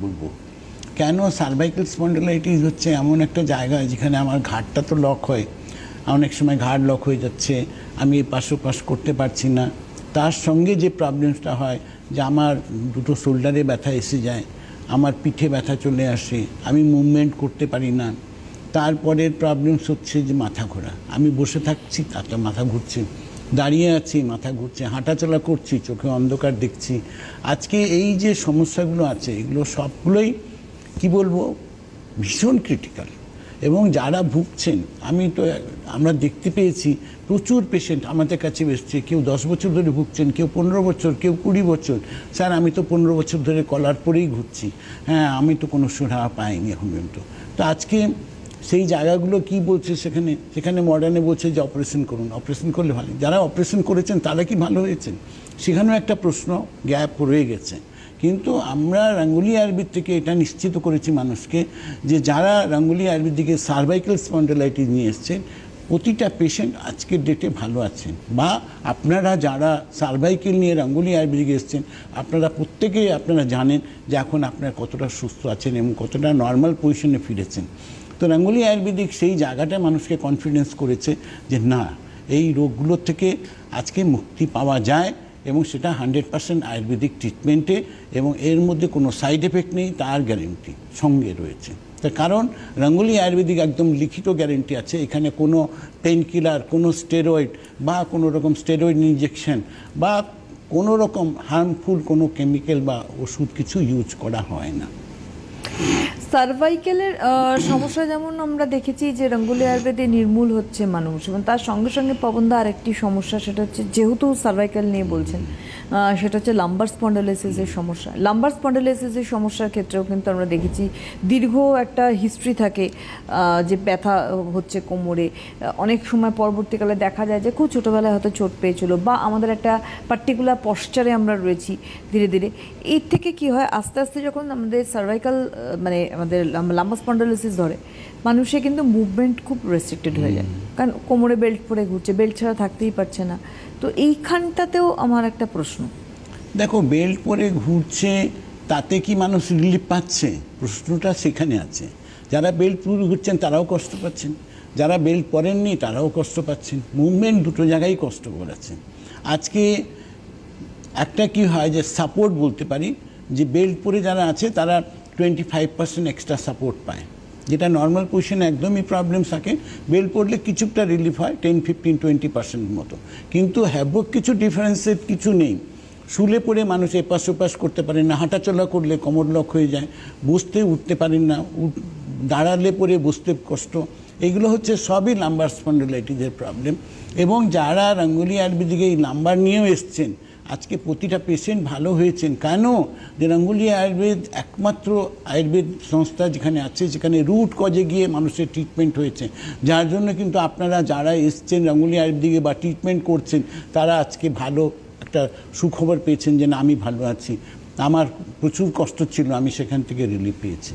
বলবো। কেন cervical spondylitis হচ্ছে এমন একটা জায়গা যেখানে আমার ঘাড়টা তো লক হয়, অনেক সময় ঘাড় লক হয়ে যাচ্ছে, আমি এপাশ ওপাশ করতে পারছি না। তার সঙ্গে যে প্রবলেমসটা হয় যে আমার দুটো শোল্ডারে ব্যথা এসে যায়, আমার পিঠে ব্যথা চলে আসে, আমি মুভমেন্ট করতে পারি না। তারপরের প্রবলেমস হচ্ছে যে মাথা ঘোরা, আমি বসে থাকছি তাতে মাথা ঘুরছে, দাঁড়িয়ে আছি মাথা ঘুরছে, হাঁটাচলা করছি চোখে অন্ধকার দেখছি। আজকে এই যে সমস্যাগুলো আছে এগুলো সবগুলোই কি বলবো ভীষণ ক্রিটিক্যাল। এবং যারা ভুগছেন আমরা দেখতে পেয়েছি প্রচুর পেশেন্ট আমাদের কাছে এসছে, কেউ 10 বছর ধরে ভুগছেন, কেউ 15 বছর, কেউ 20 বছর। স্যার আমি তো 15 বছর ধরে কলার পরেই ঘুরছি, হ্যাঁ আমি তো কোনো সুরাহা পাইনি এখন পর্যন্ত। তো আজকে সেই জায়গাগুলো কি বলছে, সেখানে মডার্নে বলছে যে অপারেশন করুন, অপারেশন করলে ভালো। যারা অপারেশন করেছেন তারা কি ভালো হয়েছেন, সেখানেও একটা প্রশ্ন গ্যাপ রয়ে গেছে। কিন্তু আমরা রাঙ্গুলি আয়ুর্বেদ থেকে এটা নিশ্চিত করেছি মানুষকে যে যারা রাঙ্গুলি আয়ুর্বেদিকে সার্ভাইকাল স্পন্ডিলাইটিস নিয়ে এসছেন প্রতিটা পেশেন্ট আজকের ডেটে ভালো আছেন। বা আপনারা যারা সার্ভাইকেল নিয়ে রাঙ্গুলি আয়ুর্বেদিকে এসছেন আপনারা প্রত্যেকেই জানেন যে এখন আপনারা কতটা সুস্থ আছেন এবং কতটা নর্মাল পজিশনে ফিরেছেন। তো রাঙ্গুলি আয়ুর্বেদিক সেই জায়গাটা মানুষকে কনফিডেন্স করেছে যে না, এই রোগগুলোর থেকে আজকে মুক্তি পাওয়া যায় এবং সেটা 100% আয়ুর্বেদিক ট্রিটমেন্টে, এবং এর মধ্যে কোনো সাইড এফেক্ট নেই, তার গ্যারেন্টি সঙ্গে রয়েছে। তার কারণ রাঙ্গুলি আয়ুর্বেদিক একদম লিখিত গ্যারেন্টি আছে, এখানে কোনো পেন কিলার, কোনো স্টেরয়েড বা কোনো রকম স্টেরয়েড ইনজেকশন বা কোনো রকম হার্মফুল কোনো কেমিক্যাল বা ওষুধ কিছু ইউজ করা হয় না। সার্ভাইকেলের সমস্যা যেমন আমরা দেখেছি যে রাঙ্গুলি আয়ুর্বেদে নির্মূল হচ্ছে মানুষ, এবং তার সঙ্গে সঙ্গে পবনদা আরেকটি সমস্যা, সেটা হচ্ছে যেহেতু সার্ভাইকেল নিয়ে বলছেন, সেটা হচ্ছে লাম্বার স্পন্ডালাইসিসের সমস্যা। লাম্বার স্পন্ডালাইসিসের সমস্যার ক্ষেত্রেও কিন্তু আমরা দেখেছি দীর্ঘ একটা হিস্ট্রি থাকে যে ব্যথা হচ্ছে কোমরে, অনেক সময় পরবর্তীকালে দেখা যায় যে খুব ছোটোবেলায় হয়তো চোট পেয়েছিল, বা আমাদের একটা পার্টিকুলার পশ্চারে আমরা রয়েছি ধীরে ধীরে। এর থেকে কি হয়, আস্তে আস্তে যখন আমাদের সার্ভাইকাল আমাদের লাম্বার স্পন্ডালাইসিস ধরে, মানুষের কিন্তু মুভমেন্ট খুব রেস্ট্রিক্টেড হয়ে যায়, কারণ কোমরে বেল্ট পরে ঘুরছে, বেল্ট ছাড়া থাকতেই পারছে না। তো এইখানটাতেও আমার একটা প্রশ্ন। দেখো, বেল্ট পরে ঘুরছে তাতে কি মানুষ রিলিফ পাচ্ছে, প্রশ্নটা সেখানে আছে। যারা বেল্ট পরে ঘুরছেন তারাও কষ্ট পাচ্ছেন, যারা বেল্ট পরেননি তারাও কষ্ট পাচ্ছেন, মুভমেন্ট দুটো জায়গায় কষ্ট করাচ্ছেন। আজকে একটা কি হয় যে সাপোর্ট বলতে পারি, যে বেল্ট পরে যারা আছে তারা 25% এক্সট্রা সাপোর্ট পায়, যেটা নর্মাল পজিশনে একদমই প্রবলেম থাকে। বেল্ট পরলে কিছুটা রিলিফ হয় 10-15-20% মতো, কিন্তু হ্যাভক কিছু ডিফারেন্সের কিছু নেই। শুলে পড়ে মানুষ এপাশ ওপাশ করতে পারেন না, হাঁটাচলা করলে কোমর লক হয়ে যায়, বসতে উঠতে পারেন না, দাঁড়ালে পরে বসতে কষ্ট। এগুলো হচ্ছে সবই লাম্বার স্পন্ডিলাইটিসের প্রবলেম। এবং যারা রাঙ্গুলি আয়ুর্বেদিকে এই লাম্বার নিয়েও এসছেন আজকে প্রতিটা পেশেন্ট ভালো হয়েছেন। কেন? যে রাঙ্গুলি আয়ুর্বেদ একমাত্র আয়ুর্বেদ সংস্থা যেখানে আছে, যেখানে রুট কজে গিয়ে মানুষের ট্রিটমেন্ট হয়েছে, যার জন্য কিন্তু আপনারা যারা এসছেন রাঙ্গুলি আয়ুর্বেদিকে বা ট্রিটমেন্ট করছেন তারা আজকে ভালো একটা সুখবর পেয়েছেন যে না, আমি ভালো আছি, আমার প্রচুর কষ্ট ছিল, আমি সেখান থেকে রিলিফ পেয়েছি।